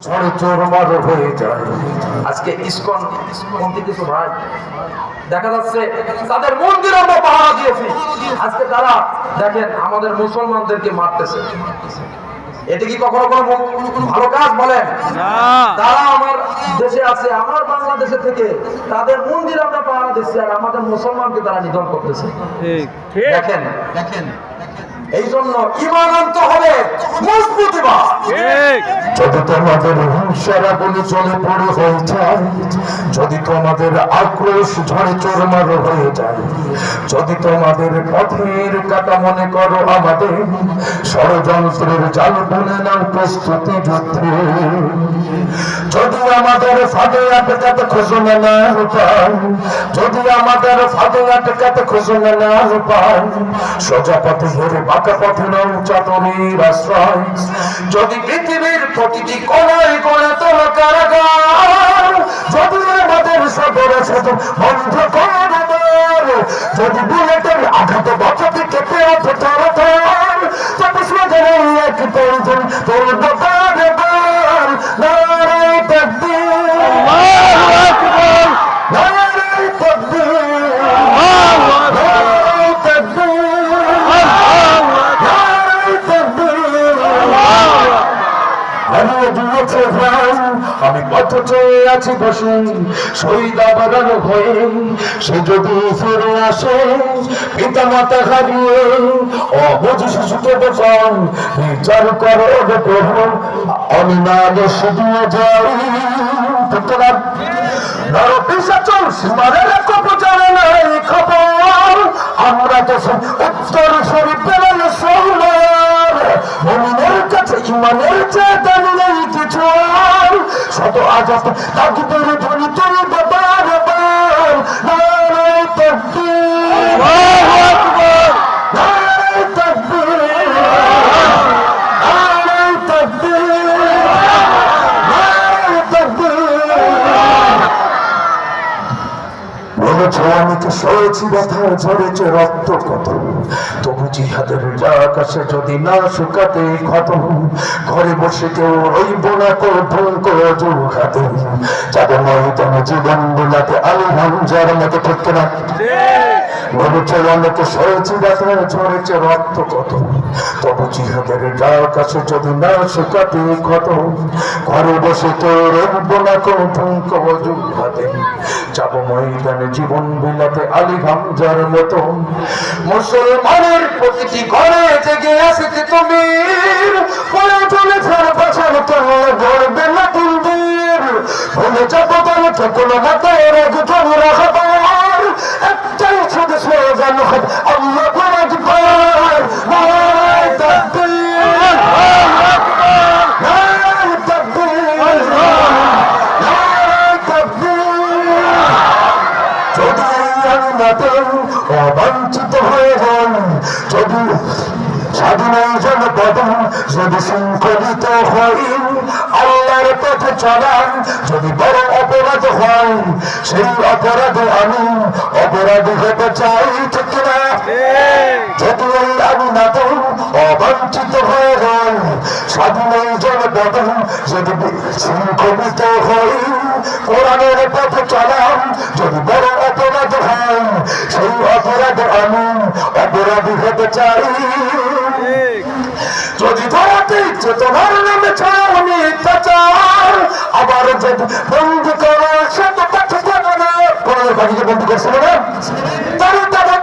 ঝড়ে চোরমার হয়ে যায়। আজকে ইসকন পন্থী কিছু ভাই দেখা যাচ্ছে তাদের মন্দির আমরা পাহারা দিয়েছি, আজকে তারা দেখেন আমাদের মুসলমানদেরকে মারতেছে। এটা কি কখনো কোনো ভালো কাজ বলেন? তারা আমার দেশে আছে, আমার বাংলাদেশে থেকে তাদের মন্দির আমরা পাহারা দিচ্ছি, আর আমাদের মুসলমানকে তারা নিধন করতেছে। দেখেন দেখেন, এই জন্য ঈমান আনতে হবে মজবুত ঈমান। যদি তোমাদের হিংসারা বলে চলে পড়ে হয়ে যায়, যদি তোমাদের আক্রোশ ঝড়ে চোরমার হয়ে যায়, যদি তোমাদের পথের কাটা মনে করো আমাদের, ষড়যন্ত্রের জাল বুনে নাও প্রস্তুতি যুদ্ধে। যদি আমাদের ফাঁদে আটকাতে খোঁজো না উপায়, যদি আমাদের ফাঁদে আটকাতে খোঁজো না উপায়, সোজা পথে হেরে বাঁকা পথে নাও চাতরের আশ্রয়। যদি পৃথিবীর প্রতিটি কোণায় কোণে তোমার কারাগার, যদি আমাদের সদরে সাথে বন্ধ করে দেবার, যদি বুলেটের আঘাতে বছরটি কেঁপে ওঠে তার, তবে সোজা এক পরিজন তোর দোকান এবার। নারায়ে তাকবীর, আল্লাহু আকবার, নারায়ে তাকবীর, নারায়ে তাকবীর, নারায়ে তাকবীর। হারিয়ে দিয়েছে প্রাণ, আমি পথ চেয়ে আছি বসে, শহীদ আবরার হয়ে। সে যদি ফিরে আসে পিতা মাতা হারিয়ে, অবুঝ শিশুকে বোঝান বিচার করো প্রভু, আমি না দোষ দিয়ে যাই। সুতরাং নরপিশাচর সীমারের কবু জানে নাই খবর, আমরা তো উত্তর শরীফ পেলাম সোনার। মুমিনের কাছে ঈমানের চেয়ে দামি নেই কিছু আর, শত আজাব তাকবীর ধ্বনি তুই বাবার বার। নারায়ে তাকবীর, আল্লাহু আকবার, নারায়ে তাকবীর, নারায়ে তাকবীর, নারায়ে তাকবীর। বলেছ আমি তো সয়েছি ব্যথা, ঝরেছে রক্ত কত, তবু জিহাদের আকাশে যদি না শুকাতে ক্ষত, ঘরে বসে কেউ রইব না কঠোর হাতে, যাদের ময়দানে জীবন বিলাতে আলী হামজার মতো ঠিক না। বলেছ অনেকে সয়েছি ব্যথা, ঝরেছে রক্ত কত, তবু জিহাদের আকাশে যদি না শুকাতে ক্ষত, ঘরে বসে কেউ রইব না কঠোর হাতে, যাব ময়দানে জীবন বিলাতে আলী হামজার মতো। মুসলমানের প্রতিটি ঘরে জেগে আসতে তুমি, পরে চলে ছাড় পাছার করলে গড়বে না দিন। ভুলে যাবো বলে তো কোনো মতে রাখবো রাখবার, একটাই শুধু স্লোগান হবে আল্লাহু আকবার। নারায়ে তাকবীর, আল্লাহু আকবার, নারায়ে তাকবীর, নারায়ে তাকবীর। যদি অবাঞ্ছিত হয়ে যান, যদি স্বাধীন জনপদ যদি শৃঙ্খলিত হই, আল্লাহর পথে চলান যদি বড় অপরাধ হয়, সেই অপরাধে আমি অপরাধী হতে চাই, ঠিক না? যদি আমি না তো অবাঞ্ছিত হয়ে যান, স্বাধীন জনপদ যদি শৃঙ্খলিত হই, কোরআনের পথে চলান যদি বড় অপরাধ হয়, সেই অপরাধে আমি অপরাধী হতে চাই। যদি ধরাতে ইচ্ছে তোমার নামে ছাড়ি অত্যাচার, আবার যদি বন্ধু করো সে তো পাঠে জানে না, কোরআনের বাকিকে বন্ধু করছিল না, তারা